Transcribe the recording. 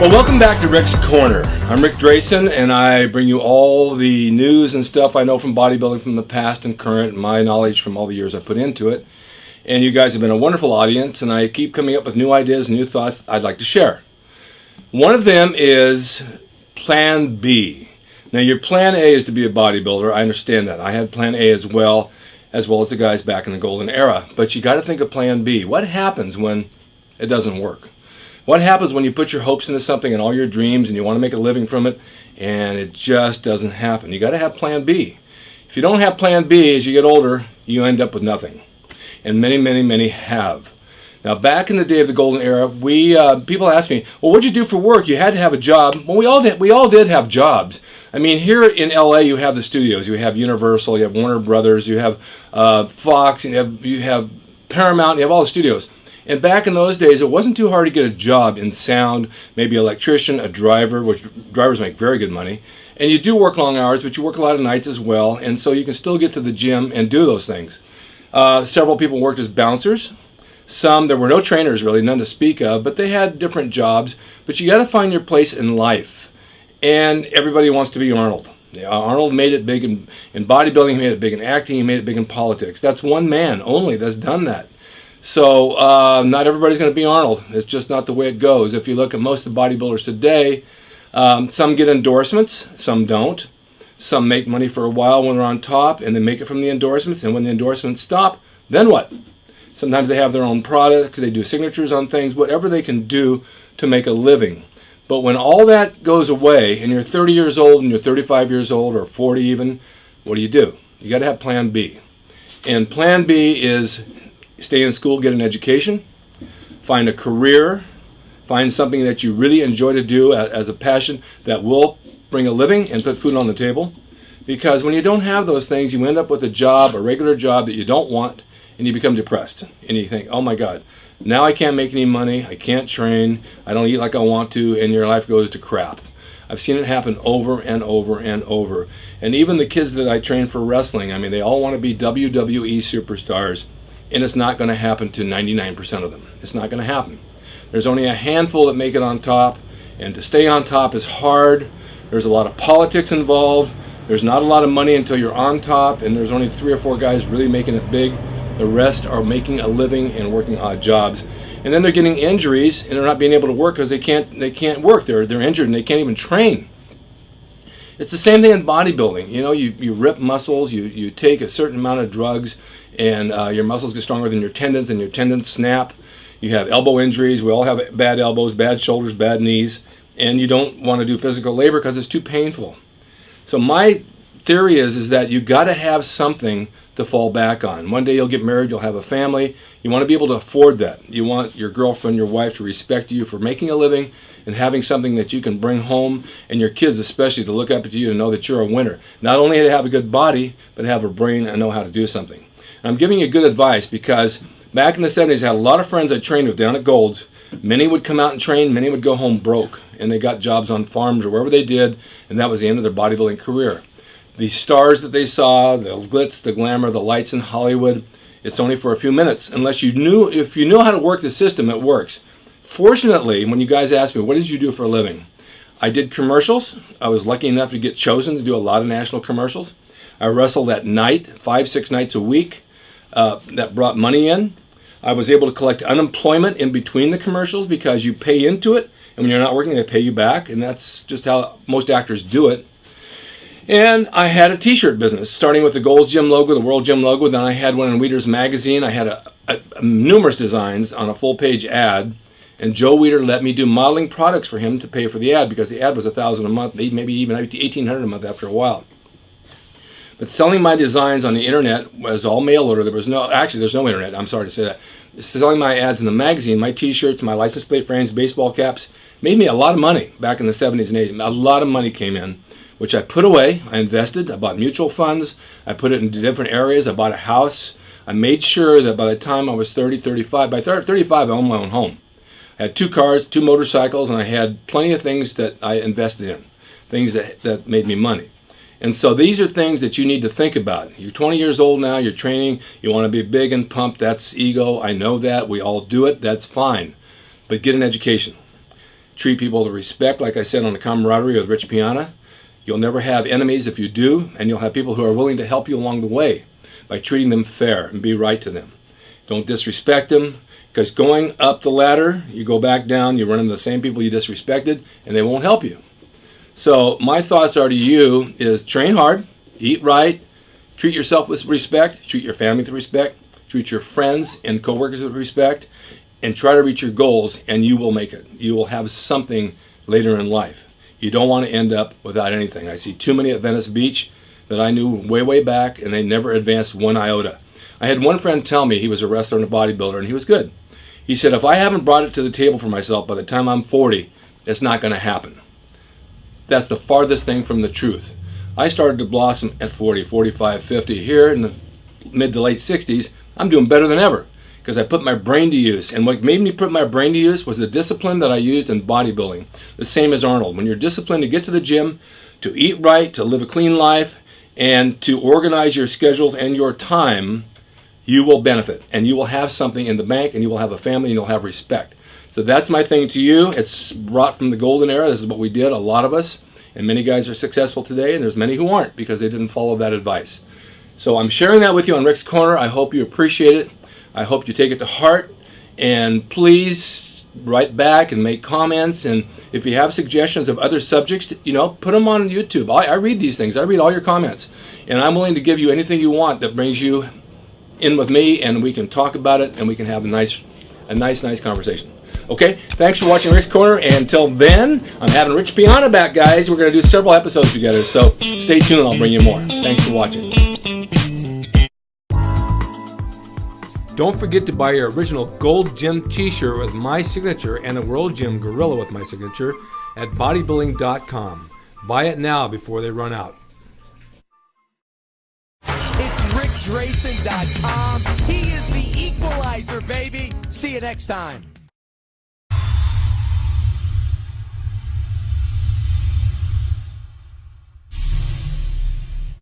Well, welcome back to Rick's Corner. I'm Rick Drayson, and I bring you all the news and stuff I know from bodybuilding from the past and current, my knowledge from all the years I put into it. And you guys have been a wonderful audience, and I keep coming up with new ideas and new thoughts I'd like to share. One of them is Plan B. Now, your Plan A is to be a bodybuilder. I understand that. I had Plan A as well as the guys back in the golden era. But you got to think of Plan B. What happens when it doesn't work? What happens when you put your hopes into something and all your dreams and you want to make a living from it and it just doesn't happen? You got to have Plan B. If you don't have Plan B as you get older, you end up with nothing. And many have. Now, back in the day of the golden era, people ask me, well, what'd you do for work? You had to have a job. Well, we all did have jobs. I mean, here in LA, you have the studios. You have Universal, you have Warner Brothers, you have Fox, and you have Paramount, you have all the studios. And back in those days, it wasn't too hard to get a job in sound, maybe an electrician, a driver, which drivers make very good money. And you do work long hours, but you work a lot of nights as well, and so you can still get to the gym and do those things. Several people worked as bouncers. There were no trainers really, none to speak of, but they had different jobs. But you got to find your place in life. And everybody wants to be Arnold. Arnold made it big in bodybuilding, he made it big in acting, he made it big in politics. That's one man only that's done that. So not everybody's going to be Arnold. It's just not the way it goes. If you look at most of the bodybuilders today, some get endorsements, some don't. Some make money for a while when they're on top, and they make it from the endorsements, and when the endorsements stop, then what? Sometimes they have their own products, they do signatures on things, whatever they can do to make a living. But when all that goes away, and you're 30 years old, and you're 35 years old, or 40 even, what do? You got to have Plan B. And Plan B is stay in school, get an education, find a career, find something that you really enjoy to do as a passion that will bring a living and put food on the table. Because when you don't have those things, you end up with a regular job that you don't want, and you become depressed. And you think, oh my God, now I can't make any money, I can't train, I don't eat like I want to, and your life goes to crap. I've seen it happen over and over and over. And even the kids that I train for wrestling, I mean, they all want to be WWE superstars. And it's not going to happen to 99% of them. It's not going to happen. There's only a handful that make it on top, and to stay on top is hard. There's a lot of politics involved. There's not a lot of money until you're on top, and there's only 3 or 4 guys really making it big. The rest are making a living and working odd jobs. And then they're getting injuries, and they're not being able to work because they can't work. They're injured, and they can't even train. It's the same thing in bodybuilding. You know, you rip muscles, you take a certain amount of drugs, and your muscles get stronger than your tendons, and your tendons snap. You have elbow injuries. We all have bad elbows, bad shoulders, bad knees, and you don't want to do physical labor because it's too painful. So my theory is that you got to have something to fall back on. One day you'll get married, you'll have a family. You want to be able to afford that. You want your girlfriend, your wife to respect you for making a living and having something that you can bring home, and your kids especially to look up to you and know that you're a winner. Not only to have a good body, but have a brain and know how to do something. And I'm giving you good advice because back in the 70s, I had a lot of friends I trained with down at Gold's. Many would come out and train, many would go home broke, and they got jobs on farms or wherever they did, and that was the end of their bodybuilding career. The stars that they saw, the glitz, the glamour, the lights in Hollywood, it's only for a few minutes. If you know how to work the system, it works. Fortunately, when you guys ask me, what did you do for a living? I did commercials. I was lucky enough to get chosen to do a lot of national commercials. I wrestled at night, 5-6 nights a week. That brought money in. I was able to collect unemployment in between the commercials because you pay into it, and when you're not working, they pay you back, and that's just how most actors do it. And I had a t-shirt business, starting with the Gold's Gym logo, the World Gym logo. Then I had one in Weider's magazine. I had numerous designs on a full-page ad, and Joe Weider let me do modeling products for him to pay for the ad because the ad was $1,000 a month, maybe even $1,800 a month after a while. But selling my designs on the internet was all mail order. There's no internet, I'm sorry to say that. Selling my ads in the magazine, my t-shirts, my license plate frames, baseball caps, made me a lot of money back in the 70s and 80s. A lot of money came in, which I put away, I invested, I bought mutual funds, I put it into different areas, I bought a house. I made sure that by the time I was 35, by 35 I owned my own home. I had 2 cars, 2 motorcycles, and I had plenty of things that I invested in, things that made me money. And so these are things that you need to think about. You're 20 years old now, you're training, you want to be big and pumped, that's ego, I know that, we all do it, that's fine. But get an education. Treat people with respect, like I said, on the camaraderie with Rich Piana. You'll never have enemies if you do, and you'll have people who are willing to help you along the way by treating them fair and be right to them. Don't disrespect them, because going up the ladder, you go back down, you run into the same people you disrespected, and they won't help you. So my thoughts are to you is train hard, eat right, treat yourself with respect, treat your family with respect, treat your friends and coworkers with respect, and try to reach your goals, and you will make it. You will have something later in life. You don't want to end up without anything. I see too many at Venice Beach that I knew way back, and they never advanced one iota. I had one friend tell me, he was a wrestler and a bodybuilder, and he was good. He said, if I haven't brought it to the table for myself by the time I'm 40, it's not going to happen. That's the farthest thing from the truth. I started to blossom at 40, 45, 50. Here in the mid to late 60s, I'm doing better than ever because I put my brain to use. And what made me put my brain to use was the discipline that I used in bodybuilding. The same as Arnold. When you're disciplined to get to the gym, to eat right, to live a clean life, and to organize your schedules and your time, you will benefit, and you will have something in the bank, and you will have a family, and you'll have respect. So that's my thing to you. It's brought from the golden era. This is what we did, a lot of us, and many guys are successful today, and there's many who aren't because they didn't follow that advice. So I'm sharing that with you on Rick's Corner. I hope you appreciate it. I hope you take it to heart, and please write back and make comments, and if you have suggestions of other subjects, put them on YouTube. I read these things. I read all your comments, and I'm willing to give you anything you want that brings you in with me, and we can talk about it, and we can have a nice conversation. Okay, thanks for watching Rick's Corner, and until then, I'm having Rich Piana back, guys. We're going to do several episodes together, so stay tuned and I'll bring you more. Thanks for watching. Don't forget to buy your original Gold Gym t-shirt with my signature and a World Gym Gorilla with my signature at bodybuilding.com. Buy it now before they run out. It's RickDrayson.com. He is the equalizer, baby. See you next time.